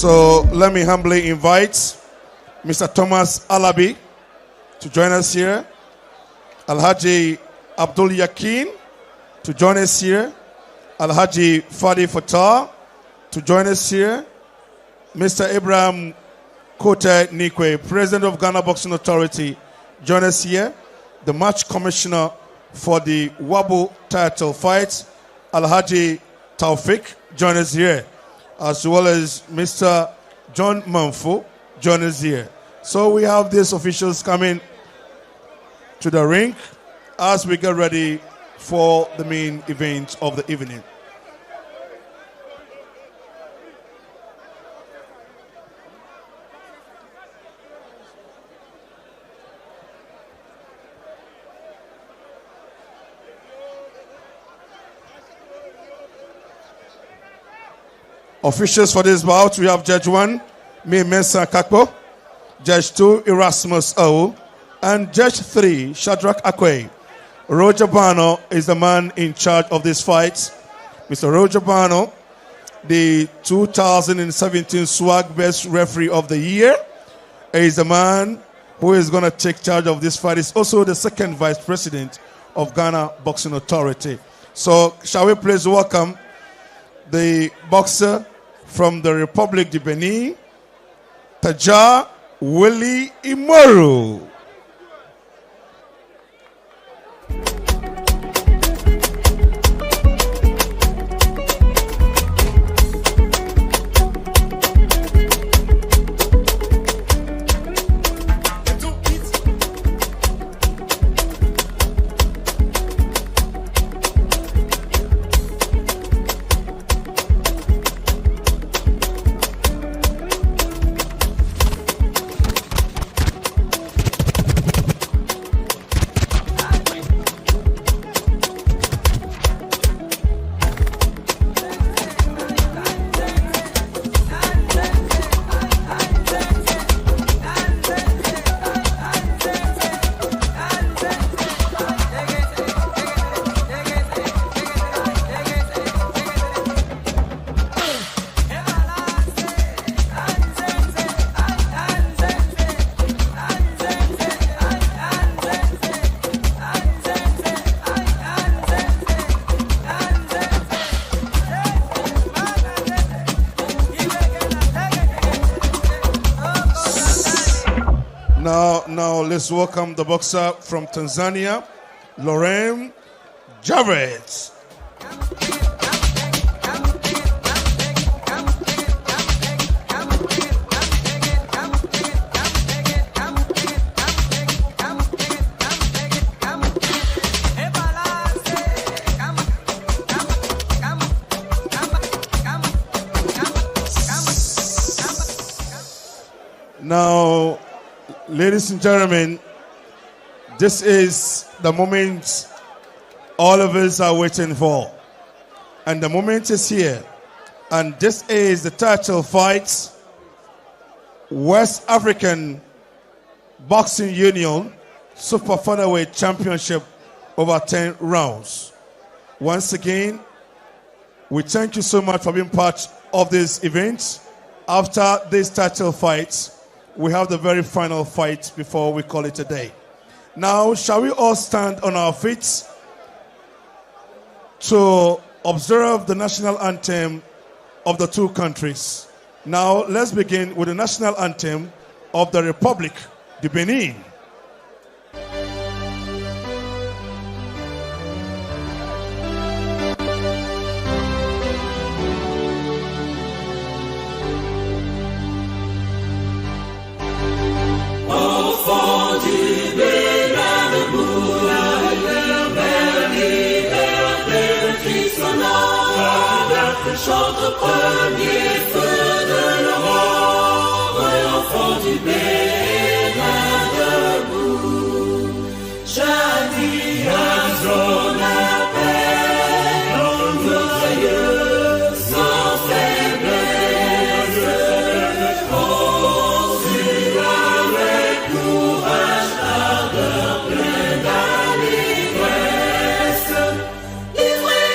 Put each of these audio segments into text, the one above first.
So let me humbly invite Mr. Thomas Alabi to join us here. Alhaji Abdul Yakin to join us here. Alhaji Fadi Fatah to join us here. Mr. Abraham Kote Nikwe, President of Ghana Boxing Authority, join us here. The match commissioner for the Wabu title fight, Alhaji Taufik, join us here. As well as Mr. John Manfo, join us here. So we have these officials coming to the ring as we get ready for the main event of the evening. Officials for this bout, we have Judge 1, Mesa Kakpo, Judge 2, Erasmus O, and Judge 3, Shadrach Akwe. Roger Bano is the man in charge of this fight. Mr. Roger Bano, the 2017 SWAG Best Referee of the Year, is the man who is going to take charge of this fight. He's also the second Vice President of Ghana Boxing Authority. So, shall we please welcome the boxer from the Republic of Benin, Tadja Woli Imoru. Now let's welcome the boxer from Tanzania, Loren, Japhet. Now, ladies and gentlemen, this is the moment all of us are waiting for. And the moment is here. And this is the title fight, West African Boxing Union Super Featherweight Championship over 10 rounds. Once again, we thank you so much for being part of this event. After this title fight, we have the very final fight before we call it a day. Now, shall we all stand on our feet to observe the national anthem of the two countries? Now, let's begin with the national anthem of the Republic of Benin. Chante premier feu de l'aurore, enfant du Bénin debout. Jadis à son appel, glorieux, sans faiblesse, conçu avec courage, ardeur, plein d'allégresse. Livré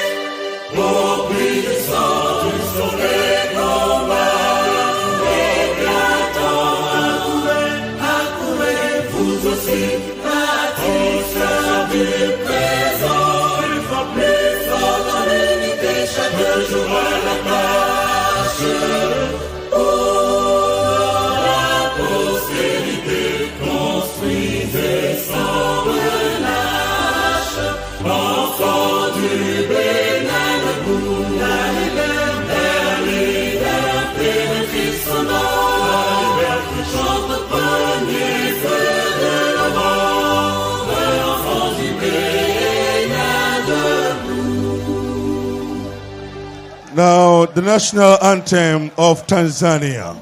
au prix du sang, du soleil. Now, the national anthem of Tanzania.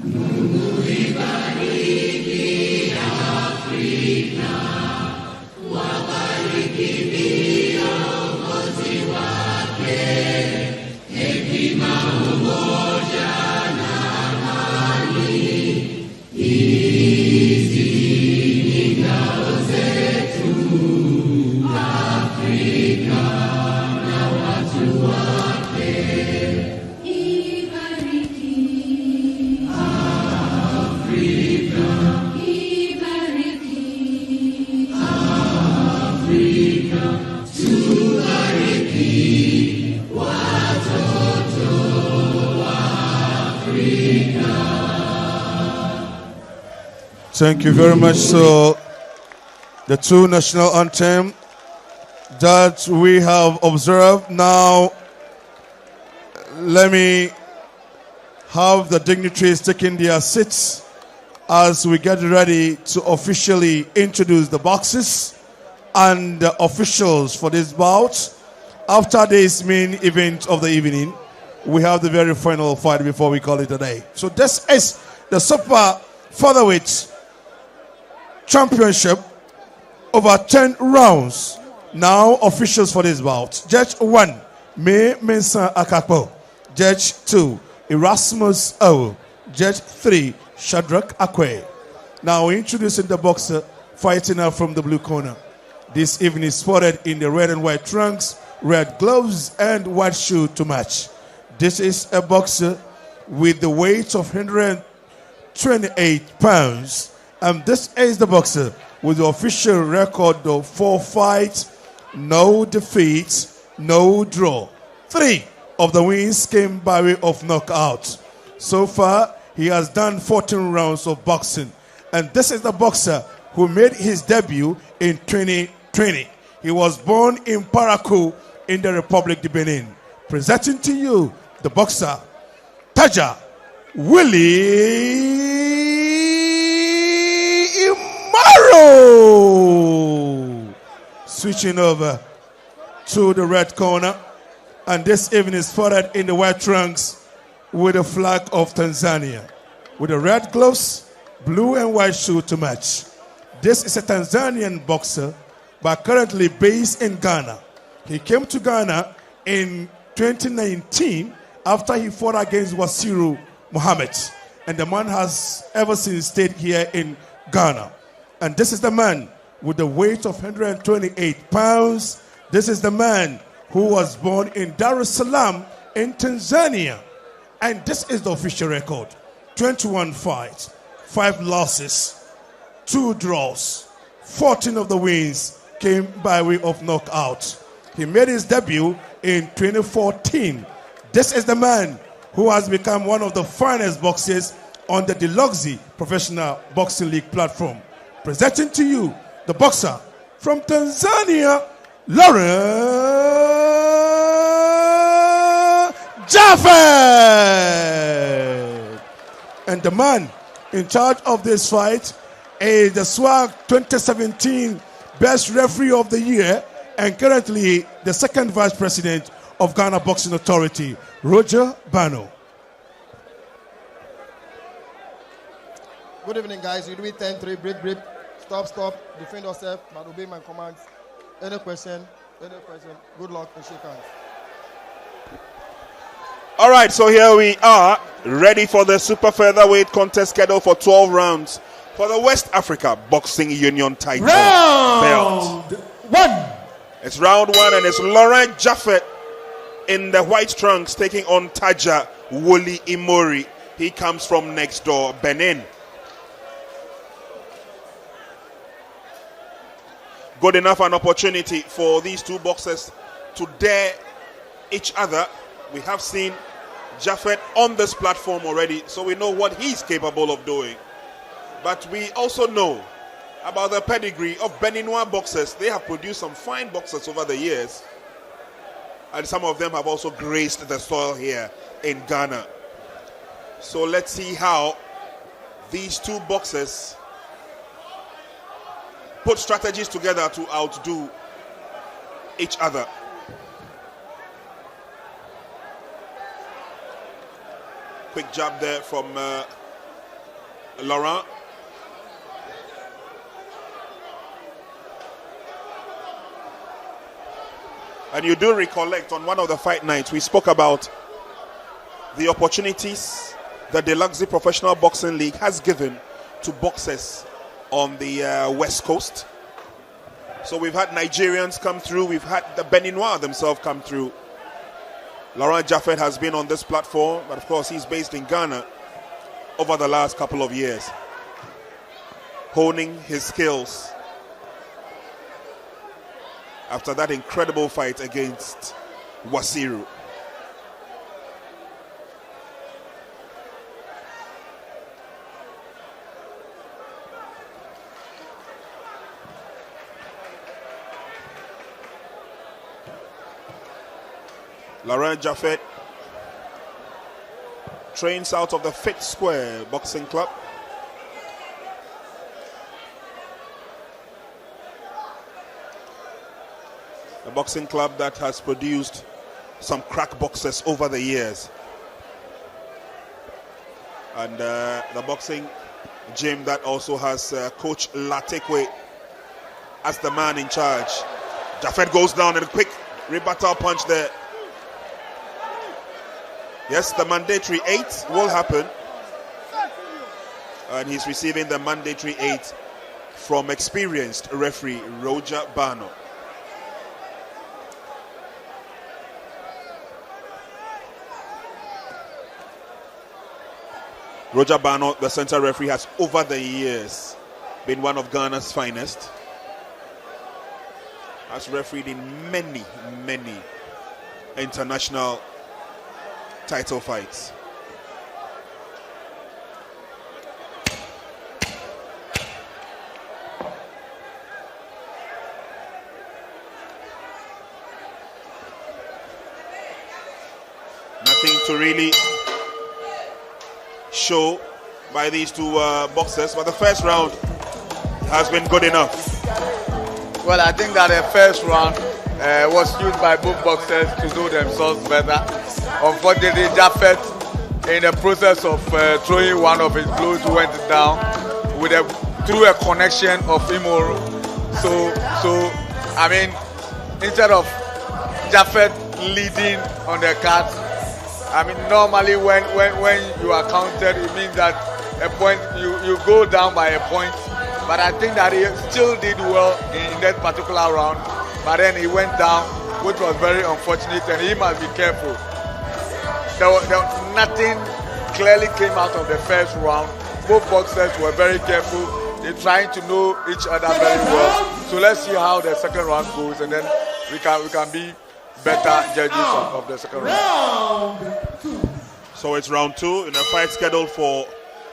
Thank you very much. So, the two national anthem that we have observed. Now, let me have the dignitaries taking their seats as we get ready to officially introduce the boxes and the officials for this bout. After this main event of the evening, we have the very final fight before we call it a day. So this is the Super Featherweight Championship over 10 rounds. Now officials for this bout. Judge 1, May Mensah Akakpo. Judge 2, Erasmus O. Judge 3, Shadrach Akwe. Now introducing the boxer fighting out from the blue corner. This evening is spotted in the red and white trunks, red gloves and white shoe to match. This is a boxer with the weight of 128 pounds. And this is the boxer with the official record of 4 fights, no defeats, no draw. 3 of the wins came by way of knockout. So far, he has done 14 rounds of boxing. And this is the boxer who made his debut in 2020. He was born in Parakou in the Republic of Benin. Presenting to you the boxer, Tadja, Woli. Imoru. Switching over to the red corner, and this evening is spotted in the white trunks with the flag of Tanzania, with the red gloves, blue and white shoe to match. This is a Tanzanian boxer, but currently based in Ghana. He came to Ghana in 2019 after he fought against Wasiru Muhammad, and the man has ever since stayed here in Ghana. And this is the man with the weight of 128 pounds. This is the man who was born in Dar es Salaam in Tanzania. And this is the official record. 21 fights, 5 losses, 2 draws. 14 of the wins came by way of knockout. He made his debut in 2014. This is the man who has become one of the finest boxers on the Deluxe Professional Boxing League platform. Presenting to you the boxer from Tanzania, Loren Japhet. And the man in charge of this fight is the SWAG 2017 Best Referee of the Year and currently the second Vice President of Ghana Boxing Authority, Roger Bano. Good evening, guys. We do it 10-3, break, stop, defend yourself, but obey my commands. Any question? Good luck and shake hands. All right, so here we are, ready for the super featherweight contest scheduled for 12 rounds for the West Africa Boxing Union title belt. Round 1. It's round 1, and it's Loren Japhet in the white trunks taking on Tadja Woli Imoru. He comes from next door, Benin. Good enough an opportunity for these two boxers to dare each other. We have seen Japhet on this platform already, so we know what he's capable of doing. But we also know about the pedigree of Beninois boxers. They have produced some fine boxers over the years, and some of them have also graced the soil here in Ghana. So let's see how these two boxers put strategies together to outdo each other. quick jab there from Loren. And you do recollect on one of the fight nights, we spoke about the opportunities that the Luxury Professional Boxing League has given to boxers on the West Coast. So we've had Nigerians come through, we've had the Beninois themselves come through. Laurent Japhet has been on this platform, but of course he's based in Ghana over the last couple of years, honing his skills after that incredible fight against Wasiru. Laurent Japhet trains out of the Fit Square Boxing Club. A boxing club that has produced some crack boxers over the years. And the boxing gym that also has Coach Latekwe as the man in charge. Japhet goes down and a quick rebuttal punch there. Yes, the mandatory 8 will happen. And he's receiving the mandatory 8 from experienced referee Roger Bano. Roger Bano, the center referee, has over the years been one of Ghana's finest. Has refereed in many, many international title fights. Nothing to really show by these two boxers, but the first round has been good enough. Well, I think that the first round was used by both boxers to do themselves better. Unfortunately, Japhet, in the process of throwing one of his blows, went down through a connection of Imoru. So I mean, instead of Japhet leading on the card, I mean, normally when you are counted, it means that a point you go down by a point. But I think that he still did well in that particular round. But then he went down, which was very unfortunate, and he must be careful. Nothing clearly came out of the first round. Both boxers were very careful. They're trying to know each other very well. So let's see how the second round goes, and then we can be better judges of the second round. So it's round 2 in a fight scheduled for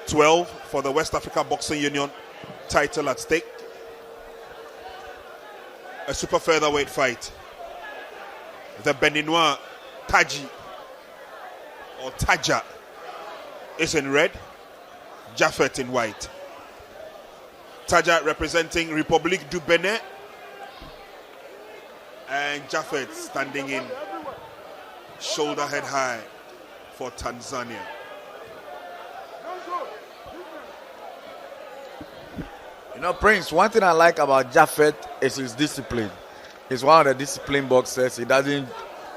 12 for the West Africa Boxing Union title at stake. A super featherweight fight. The Beninois Tadji or Tadja is in red, Japhet in white. Tadja representing Republique du Benin, and Japhet standing in shoulder head high for Tanzania. You know, Prince, one thing I like about Japhet is his discipline. He's one of the disciplined boxers. He doesn't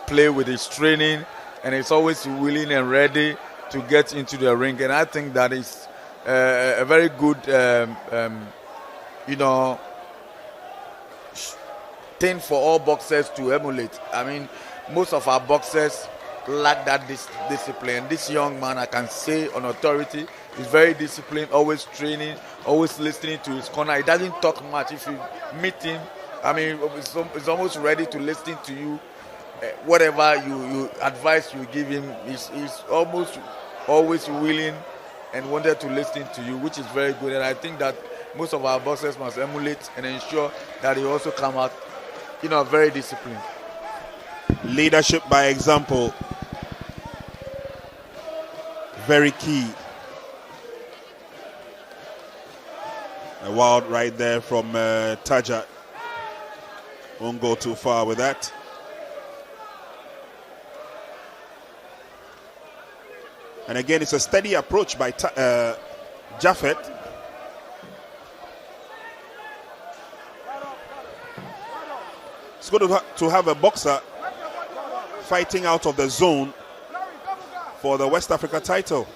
play with his training, and he's always willing and ready to get into the ring. And I think that is a very good, thing for all boxers to emulate. I mean, most of our boxers lack that discipline. This young man, I can say on authority, is very disciplined, always training, always listening to his corner. He doesn't talk much. If you meet him, I mean, he's almost ready to listen to you. Whatever you advice you give him, he's almost always willing and wanted to listen to you, which is very good. And I think that most of our boxers must emulate and ensure that they also come out, very disciplined. Leadership by example, very key. A wild right there from Tadja. Won't go too far with that. And again, it's a steady approach by Japhet. It's good to have a boxer fighting out of the zone for the West Africa title.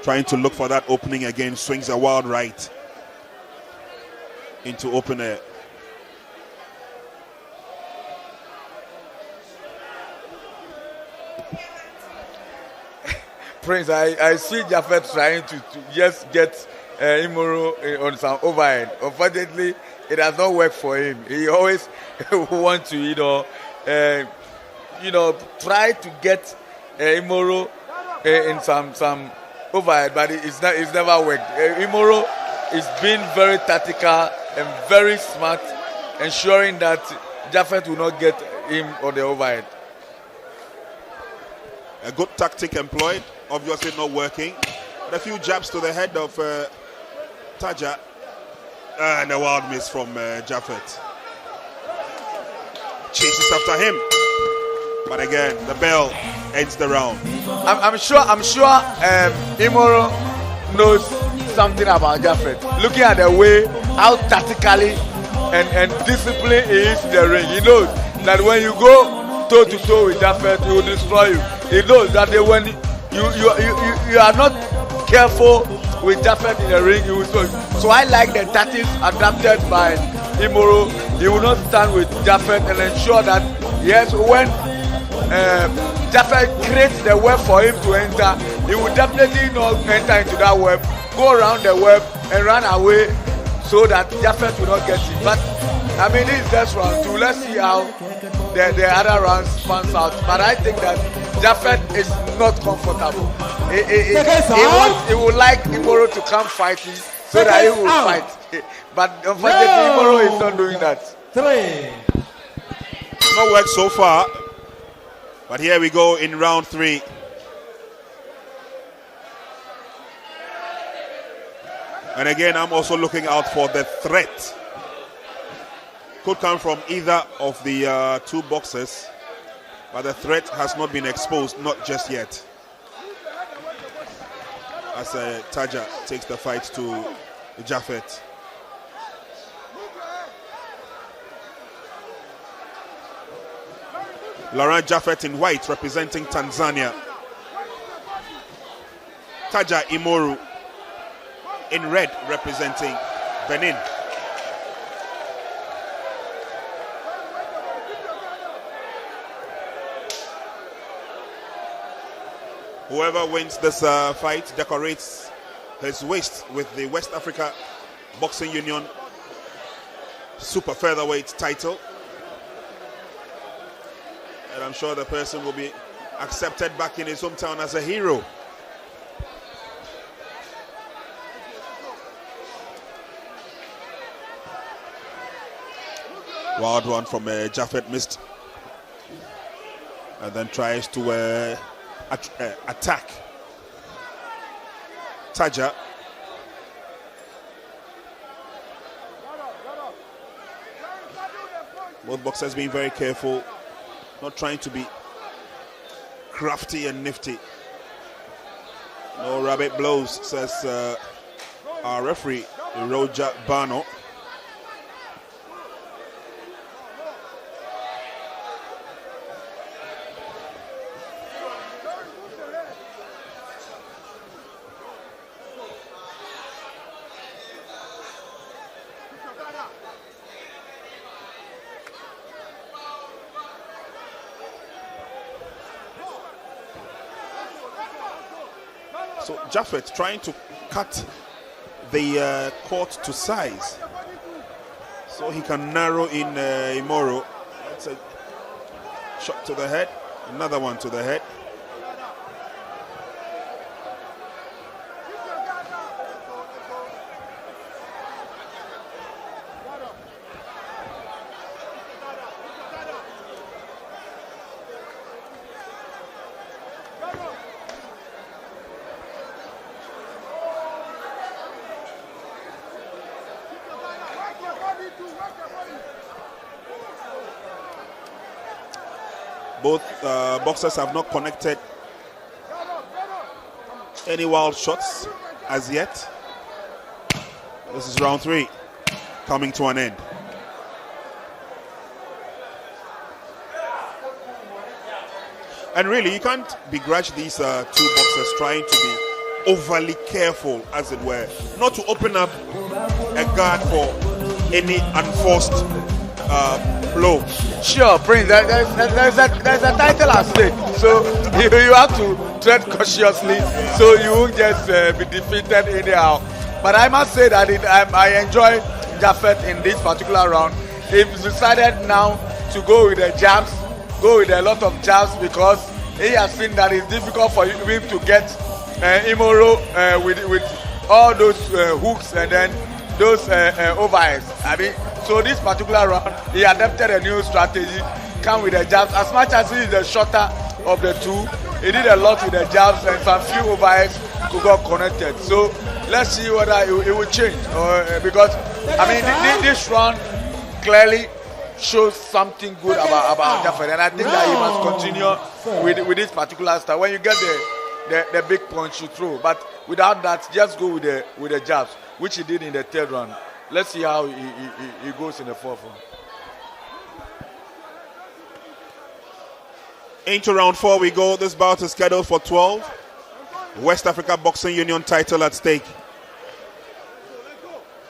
Trying to look for that opening again, swings a wild right into open air. Prince, I see Japhet trying to just get Imoru on some overhead. Unfortunately, it has not worked for him. He always wants to, try to get Imoru in some overhead, but it's never worked. Imoru is being very tactical and very smart, ensuring that Japhet will not get him on the overhead. A good tactic employed, obviously not working. But a few jabs to the head of Tadja, and a wild miss from Japhet. Chases after him, but again the bell ends the round. I'm sure Imoru knows something about Japhet. Looking at the way how tactically and disciplined he is in the ring, he knows that when you go toe to toe with Japhet, he will destroy you. He knows that when you are not careful with Japhet in the ring, he will destroy you. So I like the tactics adapted by Imoru. He will not stand with Japhet and ensure that yes, when Japhet creates the web for him to enter, he will definitely not enter into that web, go around the web and run away so that Japhet will not get it. But I mean, this is just round 2. Let's see how the other rounds pans out. But I think that Japhet is not comfortable. He would like Imoru to come fighting so that he will fight. But unfortunately, Imoru is not doing that. Not worked so far. But here we go in round 3. And again, I'm also looking out for the threat. Could come from either of the two boxers, but the threat has not been exposed, not just yet. As Tadja takes the fight to Japhet. Loren Japhet in white representing Tanzania. Tadja Imoru in red representing Benin. Whoever wins this fight decorates his waist with the West Africa Boxing Union Super Featherweight title. And I'm sure the person will be accepted back in his hometown as a hero. Wild one from Japhet, missed. And then tries to attack Tadja. Both boxers being very careful, not trying to be crafty and nifty. No rabbit blows, says our referee, Roger Bano. So Japhet trying to cut the court to size so he can narrow in Imoru. That's a shot to the head, another one to the head. Both boxers have not connected any wild shots as yet. This is round 3 coming to an end. And really, you can't begrudge these two boxers trying to be overly careful, as it were, not to open up a guard for any unforced blow. Sure, Prince, there's a title at stake, so you have to tread cautiously so you won't just be defeated anyhow. But I must say that I enjoy Japhet in this particular round. He's decided now to go with the jabs, go with a lot of jabs, because he has seen that it's difficult for him to get Imoru with all those hooks and then those overheads. I mean, so this particular round, he adapted a new strategy, come with the jabs. As much as he is the shorter of the two, he did a lot with the jabs and some few overheads could got connected. So let's see whether it will change. Because, I mean, this round clearly shows something good about Japhet, and I think that he must continue with this particular style. When you get the big punch, you throw, but without that, just go with the jabs, which he did in the 3rd round. Let's see how he goes in the 4th round. Into round 4 we go. This bout is scheduled for 12. West Africa Boxing Union title at stake.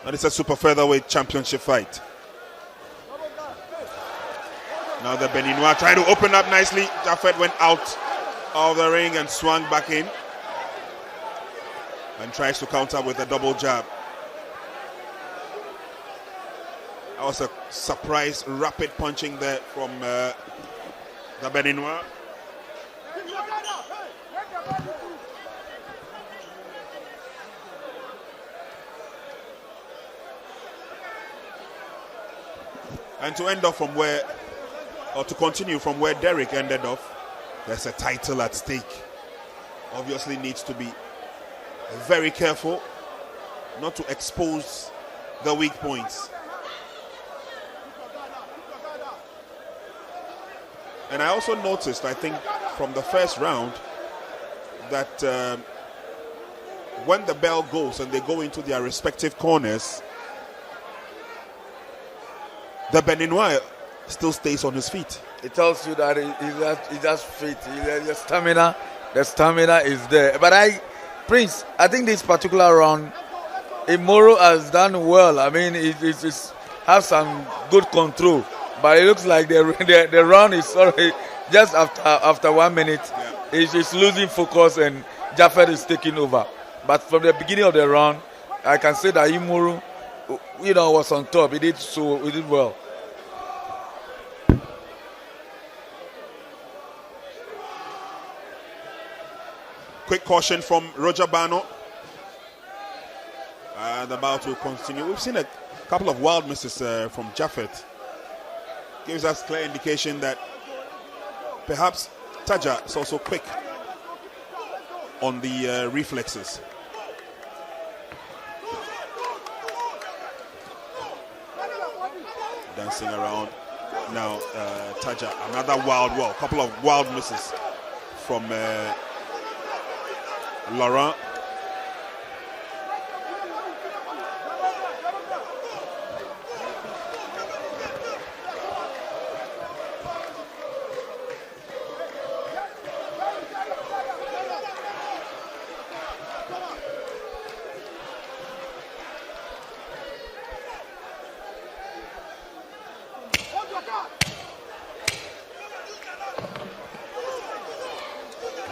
And it's a super featherweight championship fight. Now the Beninois trying to open up nicely. Japhet went out of the ring and swung back in. And tries to counter with a double jab. That was a surprise rapid punching there from the Beninois. And to end off from where, or to continue from where Derek ended off, there's a title at stake. Obviously needs to be very careful not to expose the weak points. And I also noticed, I think, from the first round that when the bell goes and they go into their respective corners, the Beninois still stays on his feet. It tells you that he's just fit. The stamina is there. But Prince, I think this particular round, Imoru has done well. I mean, it has some good control. But it looks like the round is already just after 1 minute. Yeah. He's losing focus and Japhet is taking over. But from the beginning of the round, I can say that Imoru, was on top. He did well. Quick caution from Roger Bano. The bout will continue. We've seen a couple of wild misses from Japhet. Gives us clear indication that perhaps Tadja is also quick on the reflexes. Dancing around now, Tadja, another couple of wild misses from Loren.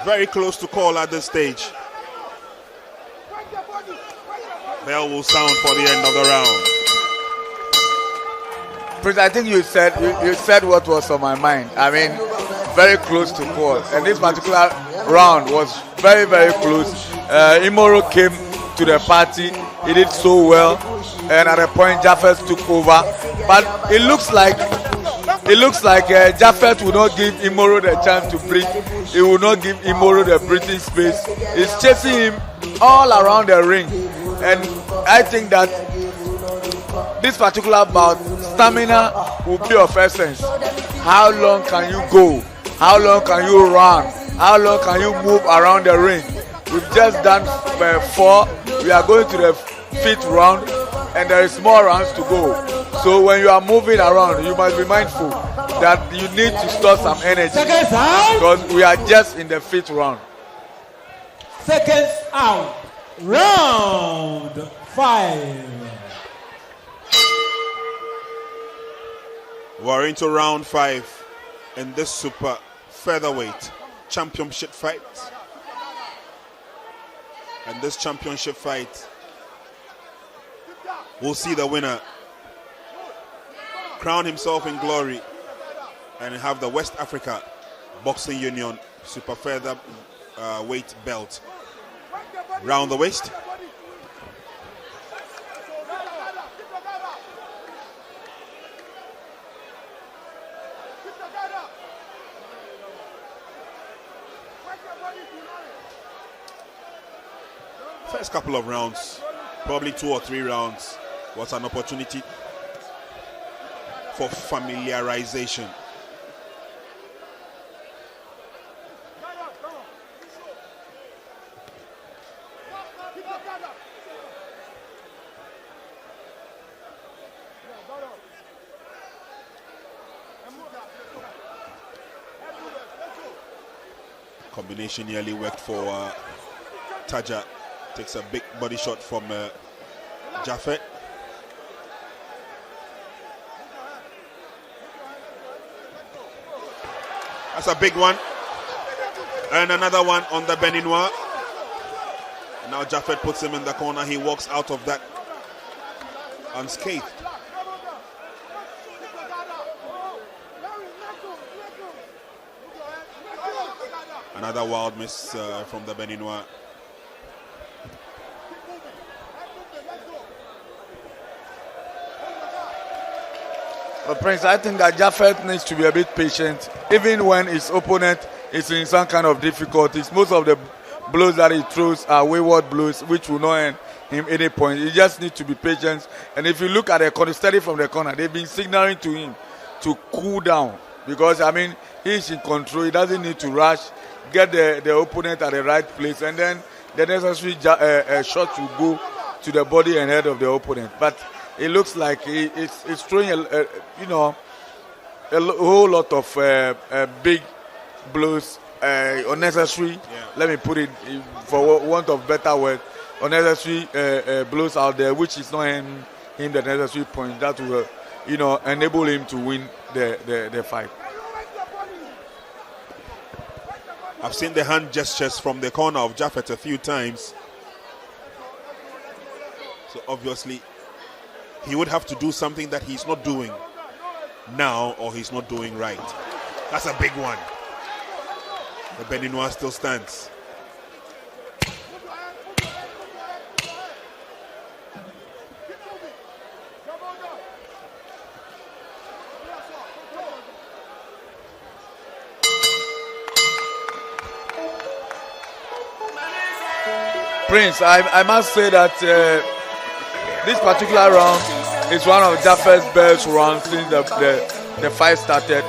Very close to call at this stage. Bell will sound for the end of the round. Prince, I think you said what was on my mind. I mean, very close to call. And this particular round was very, very close. Imoru came to the party. He did so well. And at a point, Japhet took over. But it looks like Japhet will not give Imoru the chance to breathe. He will not give Imoru the breathing space. He's chasing him all around the ring. And I think that this particular bout, stamina will be of essence. How long can you go? how long can you run, how long can you move around the ring. We've just done 4. We are going to the 5th round, and there is more rounds to go. So when you are moving around, you must be mindful that you need to store some energy because we are just in the 5th round. Seconds out. Round 5. We're into round 5 in this super featherweight championship fight. And this championship fight, we'll see the winner crown himself in glory and have the West Africa Boxing Union super featherweight belt round the waist. First couple of rounds, probably 2 or 3 rounds, was an opportunity for familiarization. Combination nearly worked for Tadja. Takes a big body shot from Japhet. That's a big one. And another one on the Beninois. Now Japhet puts him in the corner. He walks out of that unscathed. Another wild miss from the Beninois. But Prince, I think that Japhet needs to be a bit patient, even when his opponent is in some kind of difficulties. Most of the blows that he throws are wayward blows, which will not end him any point. He just needs to be patient. And if you look at the corner, steady from the corner, they've been signaling to him to cool down because, I mean, he's in control. He doesn't need to rush, get the opponent at the right place, and then the necessary shot will go to the body and head of the opponent. But it looks like it's throwing a whole lot of big blows, unnecessary. Yeah. Let me put it for want of better word, unnecessary blows out there, which is not him the necessary point that will enable him to win the fight. I've seen the hand gestures from the corner of Japhet a few times. So obviously, he would have to do something that he's not doing now or he's not doing right. That's a big one. The Beninois still stands. Prince, I must say that this particular round is one of Japhet's best rounds since the fight started.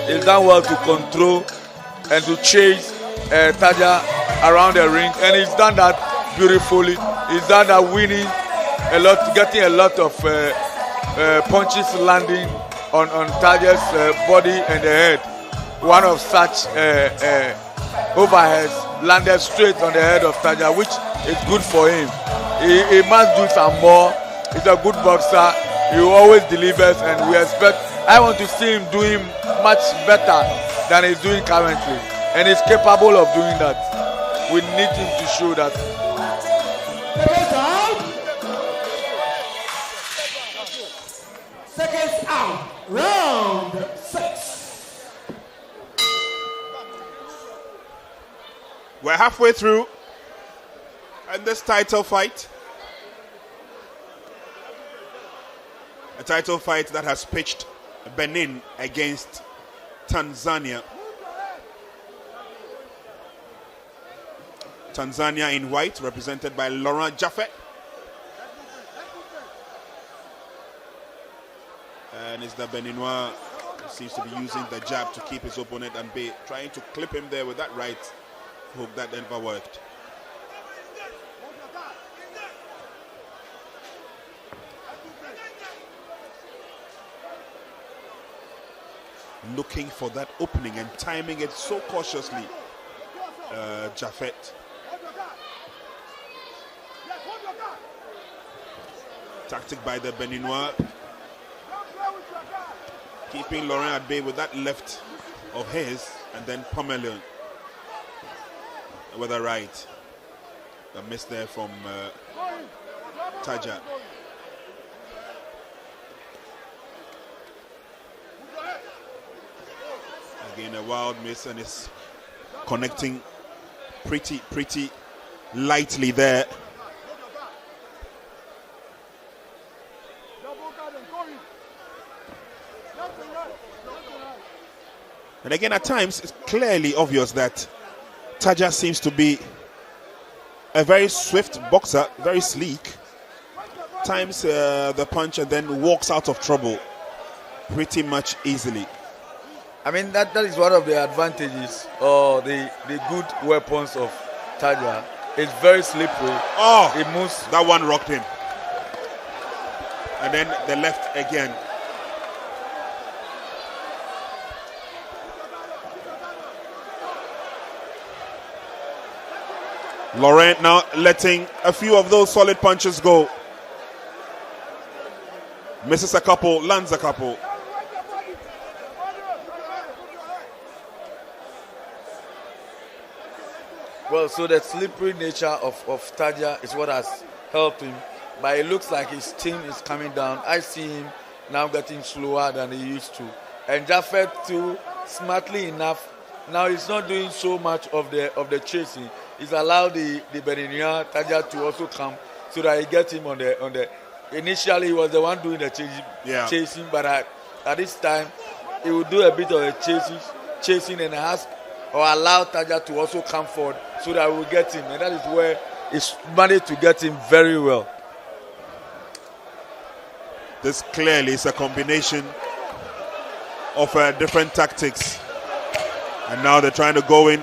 He's done well to control and to chase Tadja around the ring, and he's done that beautifully. He's done that winning a lot, getting a lot of punches landing on Tadja's body and the head. One of such overheads landed straight on the head of Tadja, which is good for him. He must do some more. He's a good boxer. He always delivers, and I want to see him doing much better than he's doing currently. And he's capable of doing that. We need him to show that. Seconds out. Round 6. We're halfway through in this title fight. A title fight that has pitched Benin against Tanzania. Tanzania in white, represented by Loren Japhet. And it's the Beninois seems to be using the jab to keep his opponent at bay, trying to clip him there with that right hook that never worked. Looking for that opening and timing it so cautiously, Japhet. Tactic by the Beninois, keeping Loren at bay with that left of his, and then pummeling with a right. A miss there from Tadja. Again, a wild miss, and it's connecting pretty lightly there. And again, at times, it's clearly obvious that Tadja seems to be a very swift boxer, very sleek. Times the punch and then walks out of trouble pretty much easily. I mean, that is one of the advantages or the good weapons of Tadja. It's very slippery. Oh, it moves. That one rocked him. And then the left again. Loren now letting a few of those solid punches go. Misses a couple, lands a couple. Well, so the slippery nature of Tadja is what has helped him. But it looks like his team is coming down. I see him now getting slower than he used to. And Japhet too, smartly enough, now he's not doing so much of the chasing. He's allowed the Beninois Tadja to also come so that he gets him on the. Initially, he was the one doing the chasing, but at this time, he will do a bit of the chasing and ask or allow Tadja to also come forward so that we will get him. And that is where he's managed to get him very well. This clearly is a combination of different tactics. And now they're trying to go in.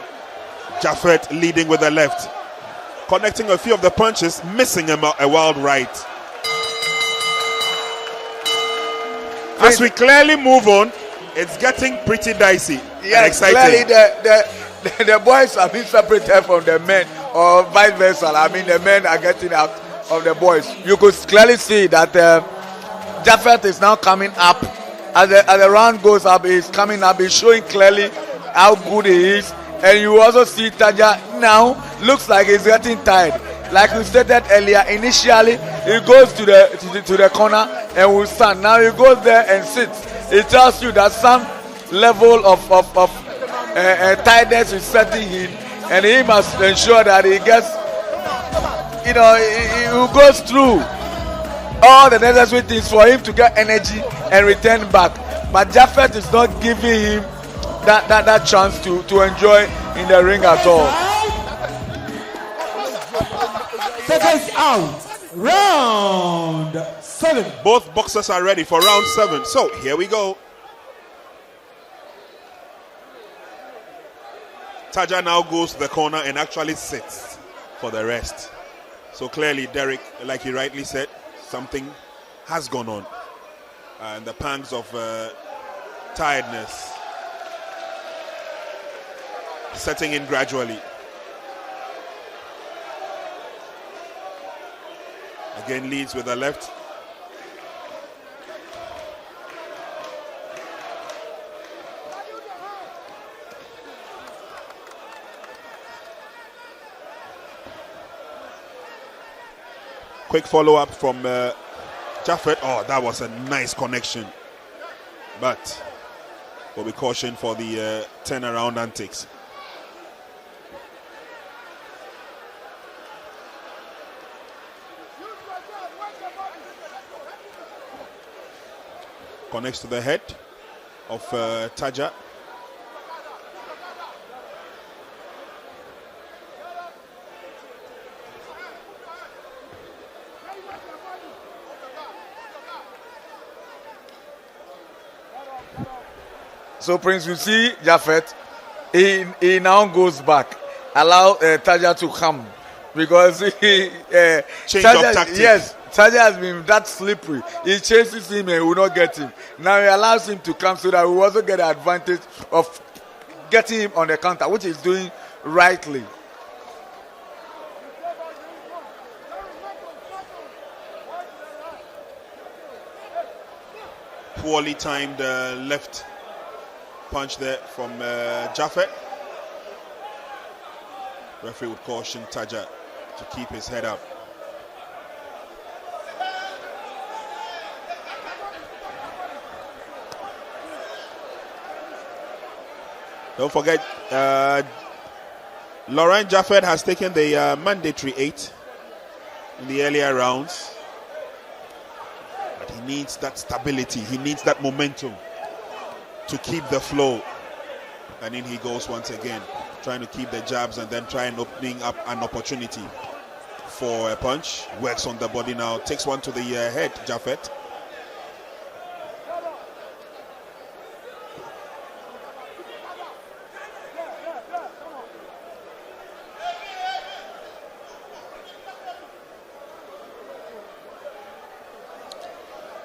Japhet leading with the left. Connecting a few of the punches, missing a wild right. As we clearly move on, it's getting pretty dicey and exciting. Clearly the boys are being separated from the men, or vice versa. I mean, the men are getting out of the boys. You could clearly see that Japhet is now coming up. As the round goes up, he's coming up. He's showing clearly how good he is. And you also see Tadja now looks like he's getting tired. Like we stated earlier, initially he goes to the corner and will stand. Now he goes there and sits. It tells you that some level of tiredness is setting in, and he must ensure that he gets, he goes through all the necessary things for him to get energy and return back. But Japhet is not giving him that chance to enjoy in the ring at all. Seconds out. Round 7. Both boxers are ready for round 7. So here we go. Tadja now goes to the corner and actually sits for the rest. So clearly, Derek, like he rightly said, something has gone on. And the pangs of tiredness setting in gradually. Again leads with the left. Quick follow-up from Japhet. Oh, that was a nice connection. But we'll be cautioned for the turnaround antics. Connects to the head of Tadja. So Prince, you see Japhet, he now goes back, allow Tadja to come because he Change Tadja, of tactic. Yes, Tadja has been that slippery. He chases him and will not get him. Now he allows him to come so that we also get the advantage of getting him on the counter, which he's doing rightly. Poorly timed left punch there from Japhet. Referee would caution Tadja to keep his head up. Don't forget, Loren Japhet has taken the mandatory 8 in the earlier rounds. But he needs that stability. He needs that momentum to keep the flow. And in he goes once again, trying to keep the jabs and then trying opening up an opportunity for a punch. Works on the body now. Takes one to the head, Japhet.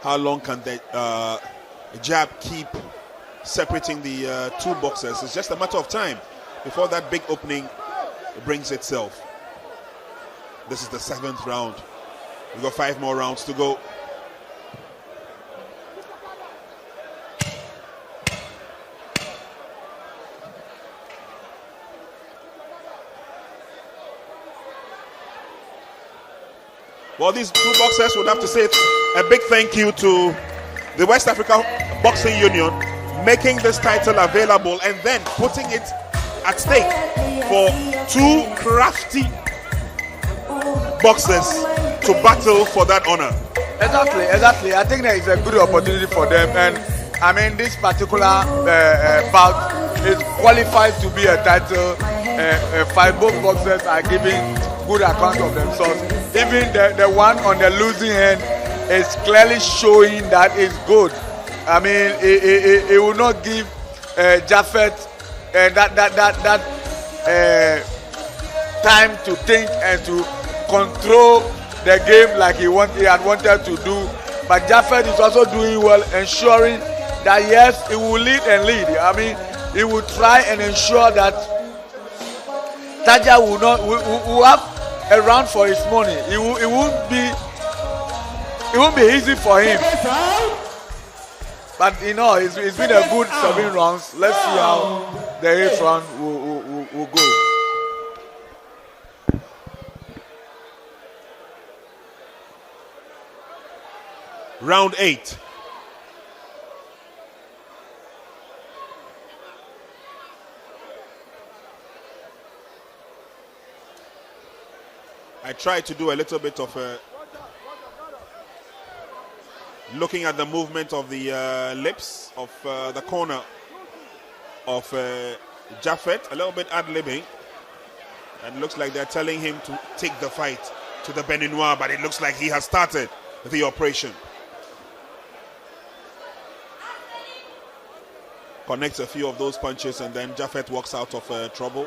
How long can the jab keep separating the two boxers? It's just a matter of time before that big opening brings itself. This is the 7th round. We've got 5 more rounds to go. Well, these two boxers would have to say a big thank you to the West Africa Boxing Union making this title available and then putting it at stake for 2 crafty boxers to battle for that honor. Exactly. I think that is a good opportunity for them, and I mean this particular bout is qualified to be a title fight. Both boxers are giving good account of themselves. Even the one on the losing end is clearly showing that it's good. I mean, it will not give Japhet that time to think and to control the game like he had wanted to do. But Japhet is also doing well, ensuring that yes, he will lead and lead. I mean, he will try and ensure that Tadja will have a round for his money. It won't be easy for him. But you know, it's been a good 7 rounds. Let's see how the 8th round will go. Round 8. I tried to do a little bit of looking at the movement of the lips of the corner of Japhet, a little bit ad-libbing, and looks like they're telling him to take the fight to the Beninois, but it looks like he has started the operation. Connects a few of those punches and then Japhet walks out of trouble.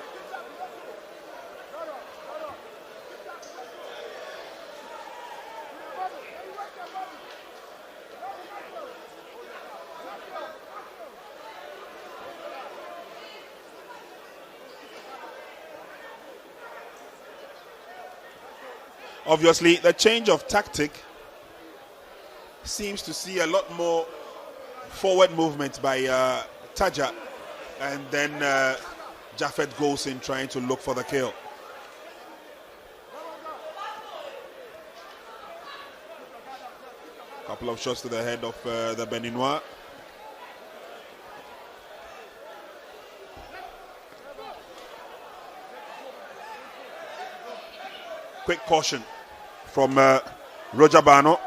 Obviously, the change of tactic seems to see a lot more forward movement by Tadja, and then Japhet goes in trying to look for the kill. Couple of shots to the head of the Beninois. Quick caution from Roger Bano.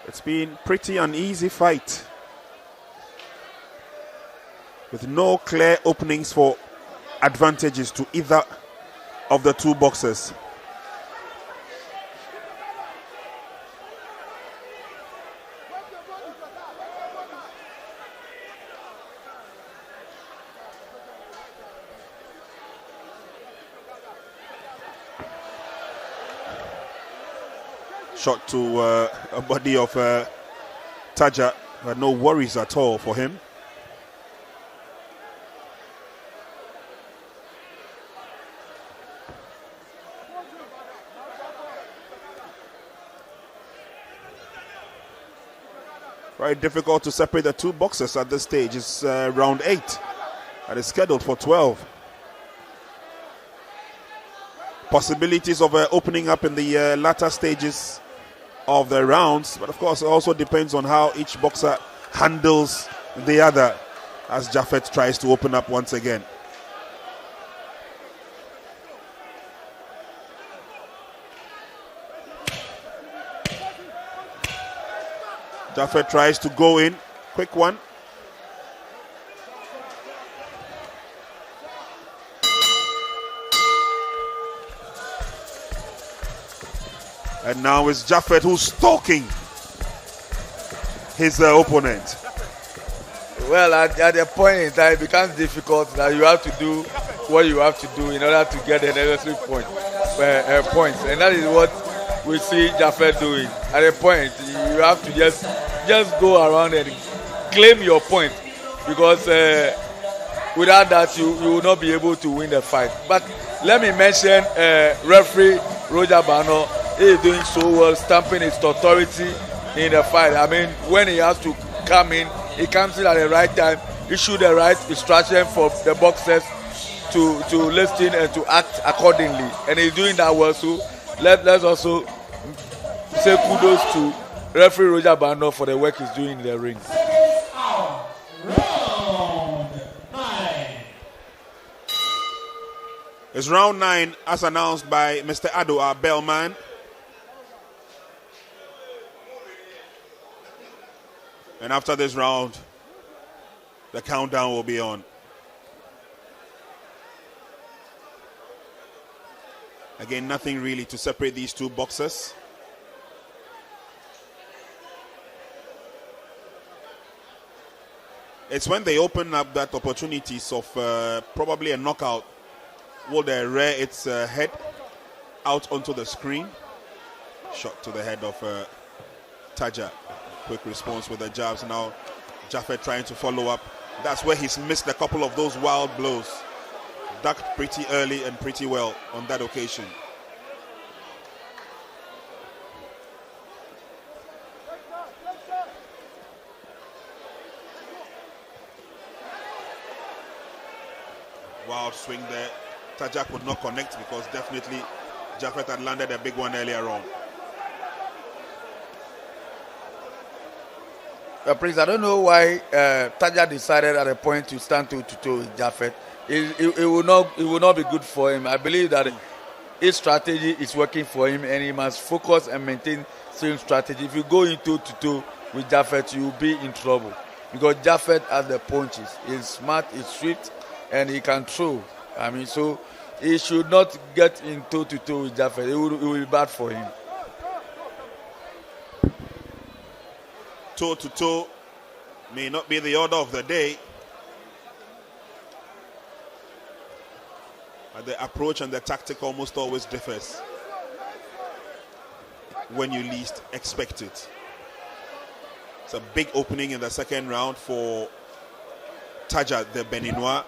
It's been pretty uneasy fight with no clear openings for advantages to either of the two boxers. Shot to a body of Tadja. No worries at all for him. Very difficult to separate the two boxers at this stage. It's round 8 and it's scheduled for 12. Possibilities of opening up in the latter stages of the rounds, but of course it also depends on how each boxer handles the other as Japhet tries to open up once again. Japhet tries to go in, quick one. And now it's Japhet who's stalking his opponent. Well, at a point in time, it becomes difficult that you have to do what you have to do in order to get the necessary points. And that is what we see Japhet doing. At a point, you have to just go around and claim your point, because without that, you will not be able to win the fight. But let me mention referee Roger Bano. He is doing so well, stamping his authority in the fight. I mean, when he has to come in, he comes in at the right time, issue the right instruction for the boxers to listen and to act accordingly. And he's doing that well. So let's also say kudos to referee Roger Bano for the work he's doing in the ring. It's round 9 as announced by Mr. Ado, our bellman. And after this round, the countdown will be on. Again, nothing really to separate these two boxers. It's when they open up that opportunities of probably a knockout, will they rear its head out onto the screen. Shot to the head of Tadja. Quick response with the jabs. Now Japhet trying to follow up. That's where he's missed a couple of those wild blows. Ducked pretty early and pretty well on that occasion. Wild swing there. Tadja could not connect because definitely Japhet had landed a big one earlier on. Prince, I don't know why Tadja decided at a point to stand toe-to-toe with Japhet. It will not be good for him. I believe that his strategy is working for him, and he must focus and maintain same strategy. If you go into toe-to-toe with Japhet, you will be in trouble, because Japhet has the punches. He's smart, he's swift, and he can throw. I mean, so he should not get in toe-to-toe with Japhet. It will be bad for him. Toe-to-toe may not be the order of the day, but the approach and the tactic almost always differs when you least expect it. It's a big opening in the second round for Tadja, the Beninois,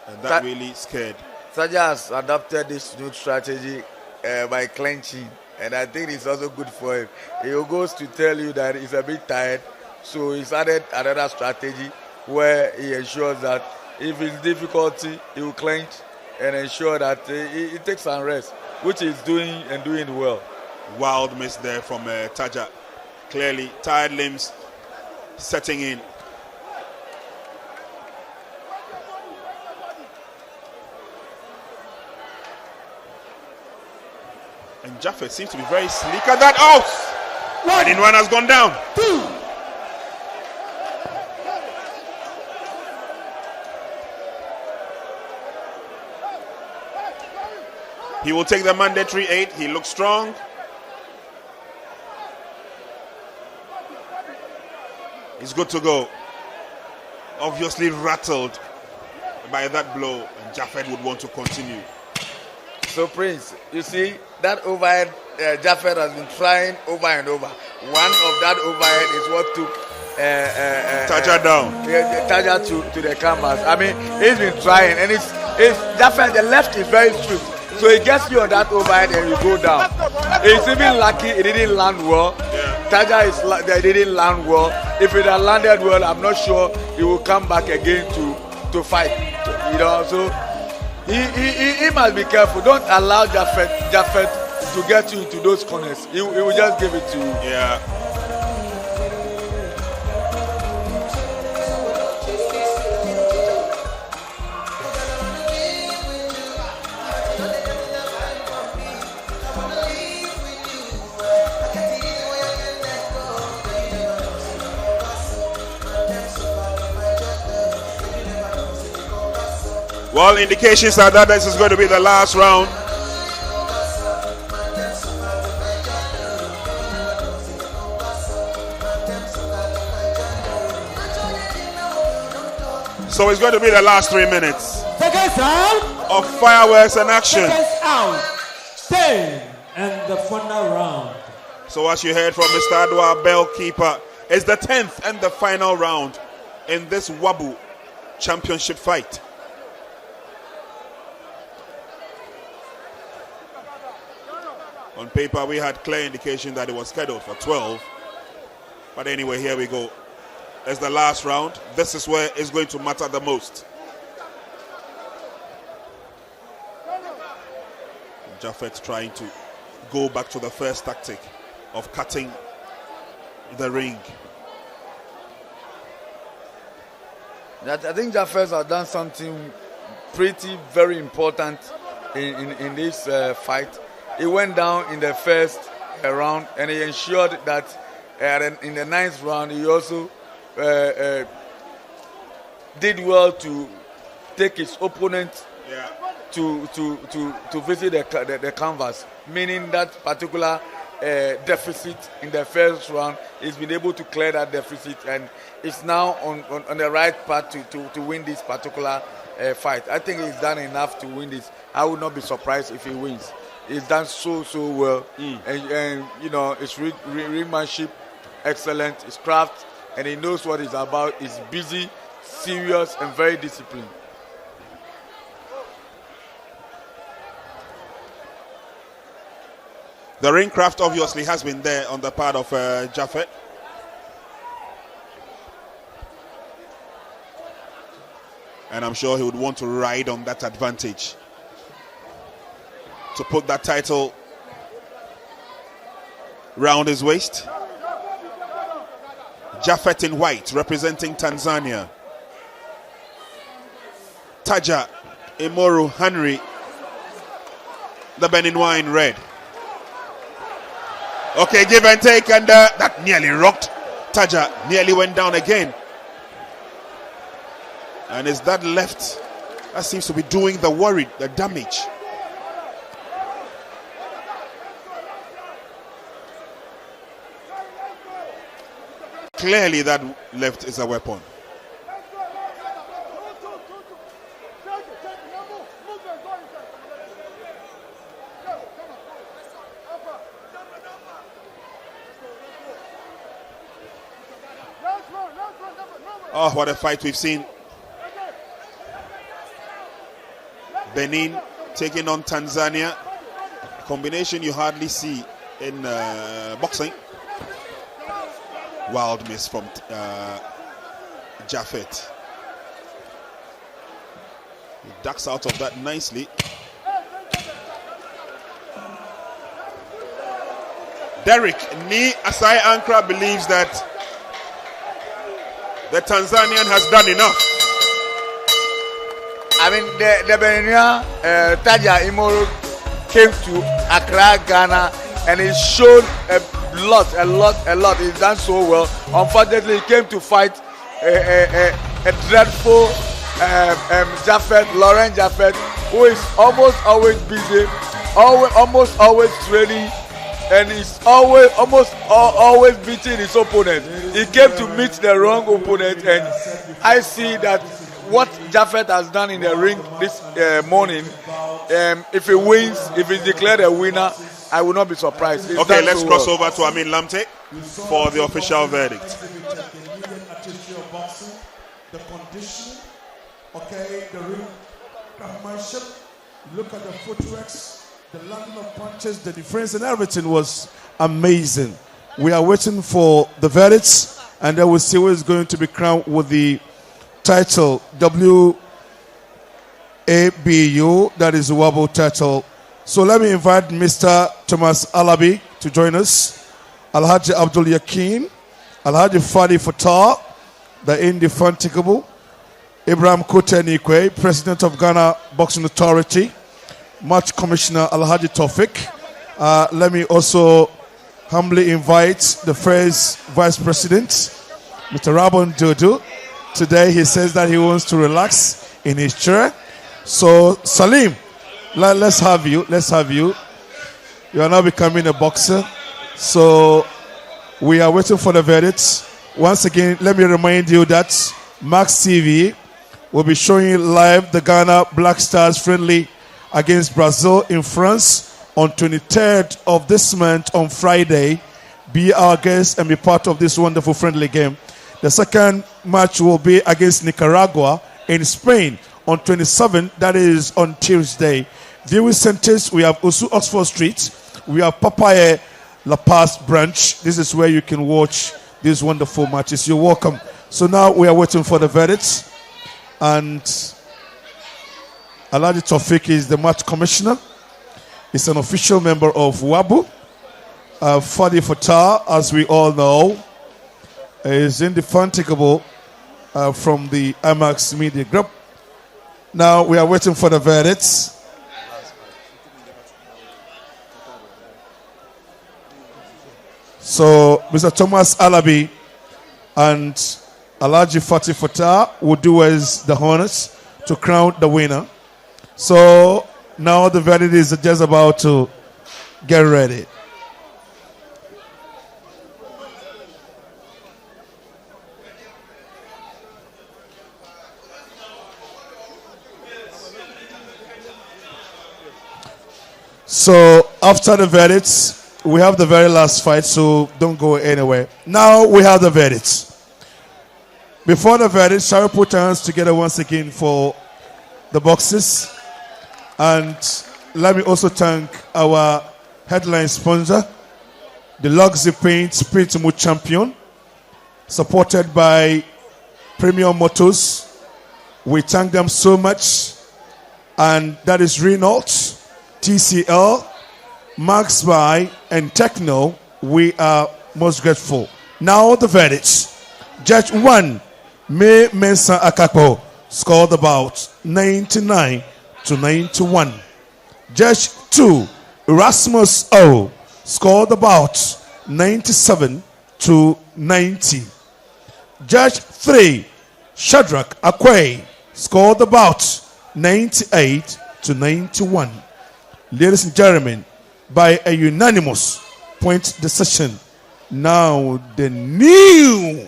and that really scared. Tadja has adopted this new strategy by clenching. And I think it's also good for him. He goes to tell you that he's a bit tired, so he's added another strategy where he ensures that if it's difficulty, he will clench and ensure that he takes some rest, which he's doing and doing well. Wild miss there from Tadja. Clearly, tired limbs setting in. And Japhet seems to be very sleek at that. Oh! And one has gone down. 2. He will take the mandatory 8. He looks strong. He's good to go. Obviously rattled by that blow, and Japhet would want to continue. So, Prince, you see, that overhead Japhet has been trying over and over. One of that overhead is what took Tadja down. Tadja to the canvas. I mean, he's been trying, and it's Japhet. The left is very swift, so he gets you on that overhead and you go down. It's even lucky it didn't land well. Tadja they didn't land well. If it had landed well, I'm not sure he will come back again to fight. You know, so he must be careful. Don't allow Japhet to get you into those corners. He will just give it to you. Yeah. Well, indications are that this is going to be the last round. So it's going to be the last 3 minutes of fireworks and action. Out. 10 and the final round. So as you heard from Mr. Adwa, bellkeeper, it's the 10th and the final round in this Wabu championship fight. On paper, we had clear indication that it was scheduled for 12. But anyway, here we go. It's the last round. This is where it's going to matter the most. Japhet trying to go back to the first tactic of cutting the ring. I think Japhet has done something very important in this fight. He went down in the first round and he ensured that in the 9th round he also did well to take his opponent to visit the canvas, meaning that particular deficit in the first round. He's been able to clear that deficit and is now on the right path to win this particular fight. I think he's done enough to win this. I would not be surprised if he wins. He's done so well, and you know, his ringmanship excellent, his craft, and he knows what he's about. He's busy, serious, and very disciplined. The ring craft obviously has been there on the part of Japhet. And I'm sure he would want to ride on that advantage to put that title round his waist. Japhet in white, representing Tanzania. Tadja, Imoru, Hanri, the Beninois in red. Okay, give and take, and that nearly rocked. Tadja nearly went down again. And it's that left that seems to be doing the damage. Clearly that left is a weapon. Oh, what a fight we've seen. Benin taking on Tanzania. A combination you hardly see in boxing. Wild miss from Japhet. He ducks out of that nicely. Derek Ni Asai Ankra believes that the Tanzanian has done enough. I mean, the Beninois, Tadja Imoru came to Accra, Ghana, and he showed a lot. He's done so well. Unfortunately, he came to fight a dreadful Japhet, Loren Japhet, who is almost always busy, almost always training, and he's always beating his opponent. He came to meet the wrong opponent, and I see that what Japhet has done in the ring this morning, if he wins, if he's declared a winner, I will not be surprised. He's Okay, done let's so cross well. over to Amin Lamte for the official verdict. The conditioning, okay, the ring craftsmanship, look at the footworks, the landing of punches, the difference and everything was amazing. We are waiting for the verdicts, and then we'll see who is going to be crowned with the title WABU, that is the Wabu title. So let me invite Mr. Thomas Alabi to join us, Alhaji Abdul Yakin, Alhaji Fadi Fatah, the indefatigable, Ibrahim Kotenikwe, President of Ghana Boxing Authority, Match Commissioner Alhaji Tofik. Let me also humbly invite the first Vice President, Mr. Rabon Dodo. Today he says that he wants to relax in his chair. So Salim, let's have you. You are now becoming a boxer. So we are waiting for the verdicts. Once again, let me remind you that Max TV will be showing you live the Ghana Black Stars friendly against Brazil in France on 23rd of this month on Friday. Be our guest and be part of this wonderful friendly game. The second match will be against Nicaragua in Spain on 27th, that is on Tuesday. Viewing centers, we have Osu Oxford Street, we have Papaya La Paz branch. This is where you can watch these wonderful matches. You're welcome. So now we are waiting for the verdicts, and Alhaji Tofik is the match commissioner. He's an official member of Wabu. Fadi Fatah, as we all know, is indefatigable from the IMAX Media Group. Now we are waiting for the verdicts. So Mr. Thomas Alabi and Alhaji Fati Fatah will do us the honors to crown the winner. So now the verdict is just about to get ready. So after the verdicts, we have the very last fight, so don't go anywhere. Now we have the verdicts. Before the verdict, shall we put our hands together once again for the boxes? And let me also thank our headline sponsor, the Luxury Paint Sprint Mood Champion, supported by Premium Motors. We thank them so much. And that is Renault, TCL, Max Buy, and Techno. We are most grateful. Now the verdicts. Judge 1, May Mensa Akakpo, scored about 99 to 91. Judge 2, Erasmus O, scored about 97 to 90. Judge 3, Shadrach Akwe, scored about 98 to 91. Ladies and gentlemen, by a unanimous point decision, now the new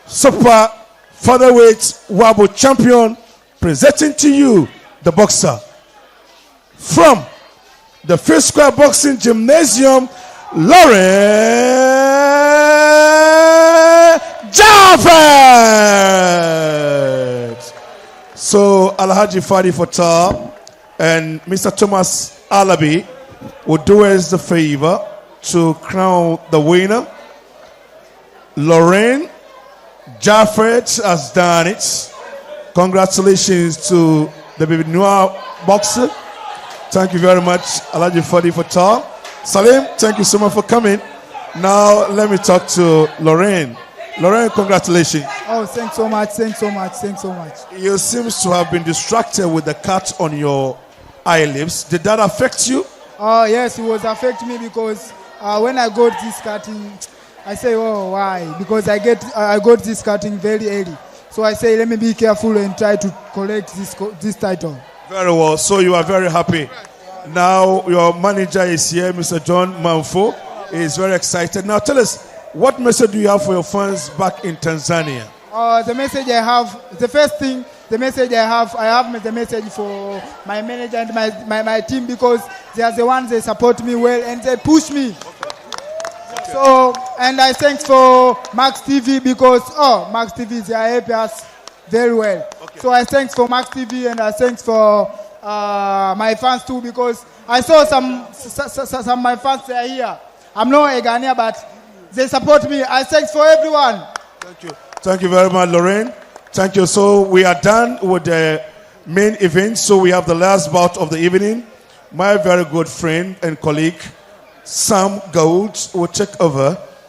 super featherweight Wabu champion, presenting to you the boxer from the Fifth Square Boxing Gymnasium, Loren Japhet. So Alhaji Fadi Fatah and Mr. Thomas Alabi will do us the favor to crown the winner. Loren Japhet has done it. Congratulations to the baby Noir boxer. Thank you very much, Alhaji Fadi Fatah. Salim, thank you so much for coming. Now let me talk to Loren. Loren, congratulations. Oh, thanks so much. You seem to have been distracted with the cut on your eyelids. Did that affect you? Yes, it was affecting me because when I got this cutting, I say, oh, why? Because I got this cutting very early. So I say, let me be careful and try to collect this title. Very well. So you are very happy. Now your manager is here, Mr. John Manfo. He is very excited. Now tell us, what message do you have for your fans back in Tanzania? The message I have, the first thing, the message I have the message for my manager and my team, because they are the ones they support me well and they push me. Okay. So, and I thanks for Max TV, because Max TV, they help us very well. Okay. So I thanks for Max TV, and I thanks for my fans too, because I saw some my fans, they are here. I'm not a Ghanaian, but they support me. I thanks for everyone. Thank you. Thank you very much, Loren. Thank you. So we are done with the main event. So we have the last bout of the evening. My very good friend and colleague, Sam Gold, will take over